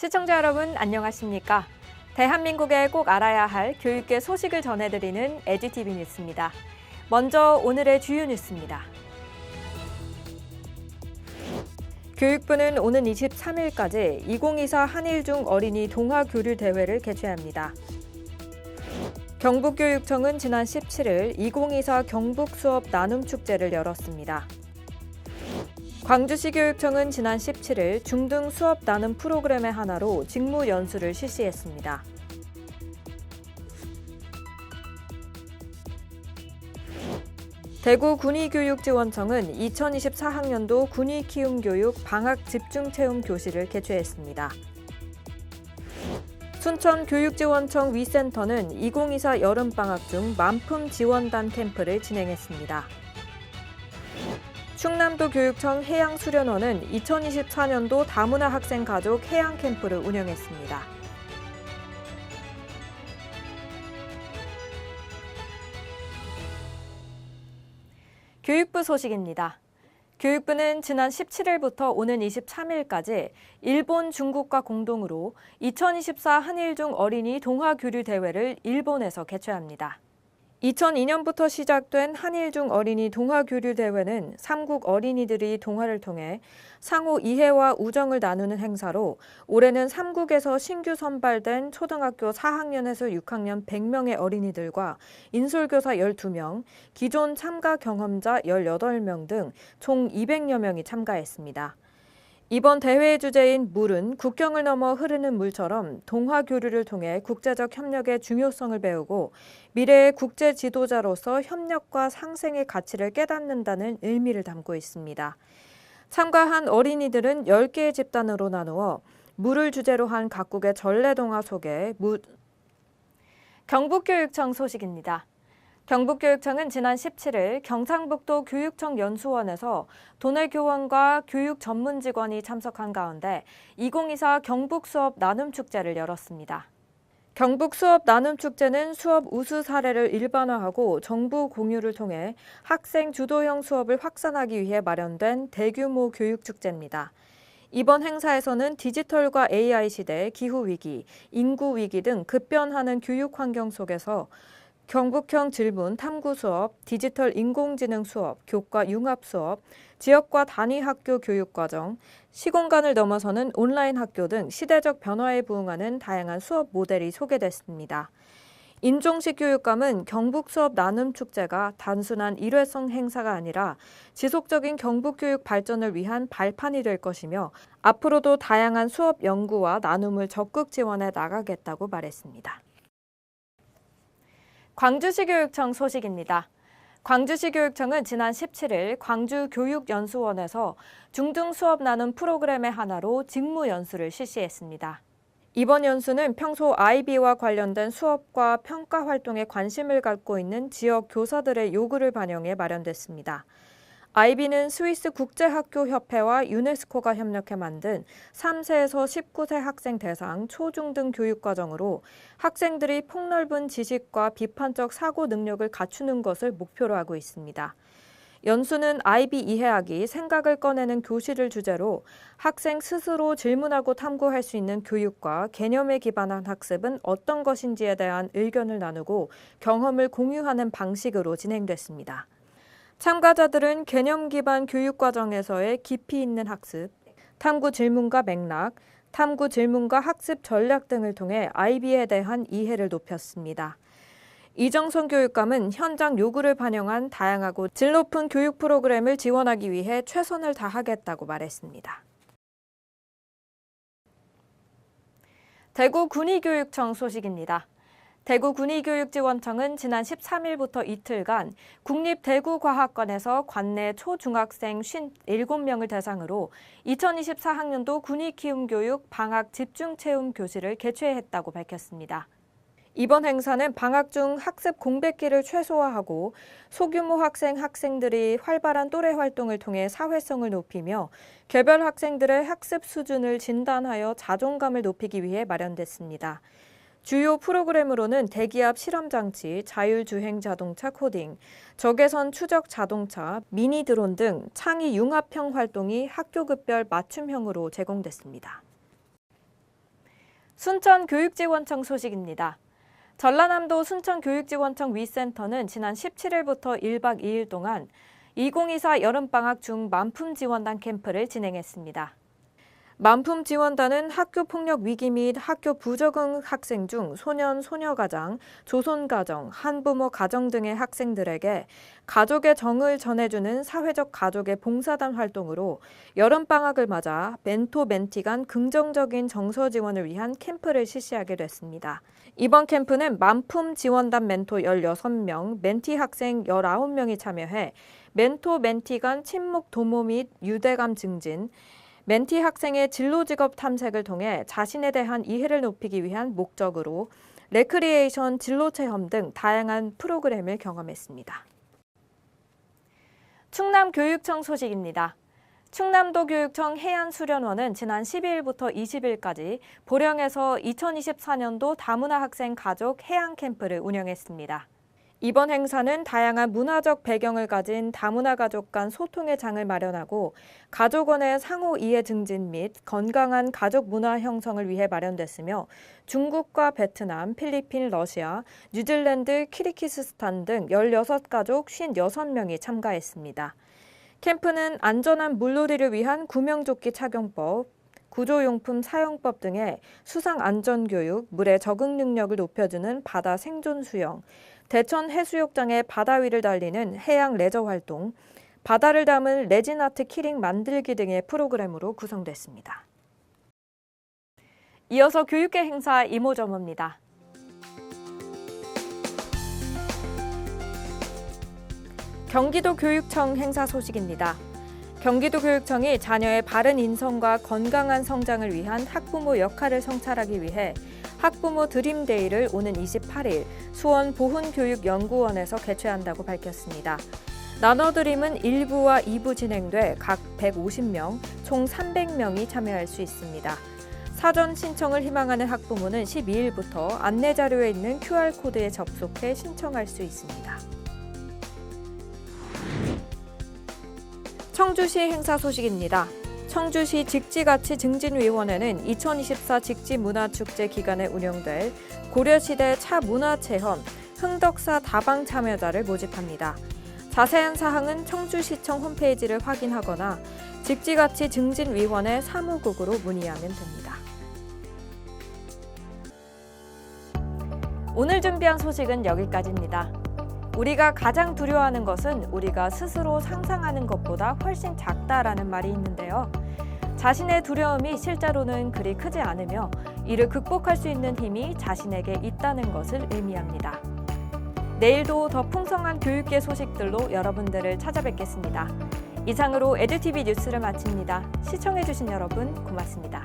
시청자 여러분 안녕하십니까? 대한민국에 꼭 알아야 할 교육계 소식을 전해드리는 에듀티비 뉴스입니다. 먼저 오늘의 주요 뉴스입니다. 교육부는 오는 23일까지 2024 한일중 어린이 동아교류 대회를 개최합니다. 경북교육청은 지난 17일 2024 경북수업 나눔축제를 열었습니다. 광주시 교육청은 지난 17일 중등 수업 나눔 프로그램의 하나로 직무 연수를 실시했습니다. 대구 군의교육지원청은 2024학년도 군의키움교육 방학 집중체험 교실을 개최했습니다. 순천교육지원청 위센터는 2024 여름방학 중 만품 지원단 캠프를 진행했습니다. 충남도 교육청 해양수련원은 2024년도 다문화 학생 가족 해양 캠프를 운영했습니다. 교육부 소식입니다. 교육부는 지난 17일부터 오는 23일까지 일본, 중국과 공동으로 2024 한일중 어린이 동아교류 대회를 일본에서 개최합니다. 2002년부터 시작된 한일중 어린이 동아교류 대회는 3국 어린이들이 동아를 통해 상호 이해와 우정을 나누는 행사로 올해는 3국에서 신규 선발된 초등학교 4학년에서 6학년 100명의 어린이들과 인솔교사 12명, 기존 참가 경험자 18명 등 총 200여 명이 참가했습니다. 이번 대회의 주제인 물은 국경을 넘어 흐르는 물처럼 동화 교류를 통해 국제적 협력의 중요성을 배우고 미래의 국제 지도자로서 협력과 상생의 가치를 깨닫는다는 의미를 담고 있습니다. 참가한 어린이들은 10개의 집단으로 나누어 물을 주제로 한 각국의 전래동화 속에 경북교육청 소식입니다. 경북교육청은 지난 17일 경상북도 교육청 연수원에서 도내교원과 교육 전문 직원이 참석한 가운데 2024 경북수업 나눔축제를 열었습니다. 경북수업 나눔축제는 수업 우수 사례를 일반화하고 정보 공유를 통해 학생 주도형 수업을 확산하기 위해 마련된 대규모 교육축제입니다. 이번 행사에서는 디지털과 AI 시대, 기후위기, 인구위기 등 급변하는 교육 환경 속에서 경북형 질문 탐구 수업, 디지털 인공지능 수업, 교과 융합 수업, 지역과 단위 학교 교육 과정, 시공간을 넘어서는 온라인 학교 등 시대적 변화에 부응하는 다양한 수업 모델이 소개됐습니다. 인종식 교육감은 경북 수업 나눔 축제가 단순한 일회성 행사가 아니라 지속적인 경북 교육 발전을 위한 발판이 될 것이며 앞으로도 다양한 수업 연구와 나눔을 적극 지원해 나가겠다고 말했습니다. 광주시 교육청 소식입니다. 광주시 교육청은 지난 17일 광주교육연수원에서 중등 수업 나눔 프로그램의 하나로 직무 연수를 실시했습니다. 이번 연수는 평소 IB와 관련된 수업과 평가 활동에 관심을 갖고 있는 지역 교사들의 요구를 반영해 마련됐습니다. IB는 스위스 국제학교협회와 유네스코가 협력해 만든 3세에서 19세 학생 대상 초중등 교육과정으로 학생들이 폭넓은 지식과 비판적 사고 능력을 갖추는 것을 목표로 하고 있습니다. 연수는 IB 이해하기, 생각을 꺼내는 교실을 주제로 학생 스스로 질문하고 탐구할 수 있는 교육과 개념에 기반한 학습은 어떤 것인지에 대한 의견을 나누고 경험을 공유하는 방식으로 진행됐습니다. 참가자들은 개념 기반 교육 과정에서의 깊이 있는 학습, 탐구 질문과 맥락, 탐구 질문과 학습 전략 등을 통해 IB에 대한 이해를 높였습니다. 이정선 교육감은 현장 요구를 반영한 다양하고 질 높은 교육 프로그램을 지원하기 위해 최선을 다하겠다고 말했습니다. 대구 군의교육청 소식입니다. 대구 군의교육지원청은 지난 13일부터 이틀간 국립대구과학관에서 관내 초중학생 57명을 대상으로 2024학년도 군의키움교육 방학 집중체험 교실을 개최했다고 밝혔습니다. 이번 행사는 방학 중 학습 공백기를 최소화하고 소규모 학생들이 활발한 또래 활동을 통해 사회성을 높이며 개별 학생들의 학습 수준을 진단하여 자존감을 높이기 위해 마련됐습니다. 주요 프로그램으로는 대기압 실험장치, 자율주행 자동차 코딩, 적외선 추적 자동차, 미니 드론 등 창의 융합형 활동이 학교급별 맞춤형으로 제공됐습니다. 순천교육지원청 소식입니다. 전라남도 순천교육지원청 위센터는 지난 17일부터 1박 2일 동안 2024 여름방학 중 만품지원단 캠프를 진행했습니다. 만품지원단은 학교폭력 위기 및 학교 부적응 학생 중 소년, 소녀가장, 조손가정, 한부모 가정 등의 학생들에게 가족의 정을 전해주는 사회적 가족의 봉사단 활동으로 여름방학을 맞아 멘토, 멘티 간 긍정적인 정서 지원을 위한 캠프를 실시하게 됐습니다. 이번 캠프는 만품지원단 멘토 16명, 멘티 학생 19명이 참여해 멘토, 멘티 간 친목 도모 및 유대감 증진, 멘티 학생의 진로 직업 탐색을 통해 자신에 대한 이해를 높이기 위한 목적으로 레크리에이션, 진로 체험 등 다양한 프로그램을 경험했습니다. 충남교육청 소식입니다. 충남도 교육청 해안수련원은 지난 12일부터 20일까지 보령에서 2024년도 다문화 학생 가족 해양 캠프를 운영했습니다. 이번 행사는 다양한 문화적 배경을 가진 다문화 가족 간 소통의 장을 마련하고 가족 간의 상호 이해 증진 및 건강한 가족 문화 형성을 위해 마련됐으며 중국과 베트남, 필리핀, 러시아, 뉴질랜드, 키르기스스탄 등 16가족 56명이 참가했습니다. 캠프는 안전한 물놀이를 위한 구명조끼 착용법, 구조용품 사용법 등의 수상 안전교육, 물의 적응 능력을 높여주는 바다 생존 수영, 대천 해수욕장의 바다 위를 달리는 해양 레저 활동, 바다를 담은 레진 아트 키링 만들기 등의 프로그램으로 구성됐습니다. 이어서 교육계 행사 이모저모입니다. 경기도 교육청 행사 소식입니다. 경기도 교육청이 자녀의 바른 인성과 건강한 성장을 위한 학부모 역할을 성찰하기 위해 학부모 드림데이를 오는 28일 수원 보훈교육연구원에서 개최한다고 밝혔습니다. 나눠드림은 1부와 2부 진행돼 각 150명, 총 300명이 참여할 수 있습니다. 사전 신청을 희망하는 학부모는 12일부터 안내자료에 있는 QR코드에 접속해 신청할 수 있습니다. 청주시 행사 소식입니다. 청주시 직지가치 증진위원회는 2024 직지문화축제 기간에 운영될 고려시대 차문화체험 흥덕사 다방 참여자를 모집합니다. 자세한 사항은 청주시청 홈페이지를 확인하거나 직지가치 증진위원회 사무국으로 문의하면 됩니다. 오늘 준비한 소식은 여기까지입니다. 우리가 가장 두려워하는 것은 우리가 스스로 상상하는 것보다 훨씬 작다라는 말이 있는데요. 자신의 두려움이 실제로는 그리 크지 않으며 이를 극복할 수 있는 힘이 자신에게 있다는 것을 의미합니다. 내일도 더 풍성한 교육계 소식들로 여러분들을 찾아뵙겠습니다. 이상으로 에듀티비 뉴스를 마칩니다. 시청해주신 여러분 고맙습니다.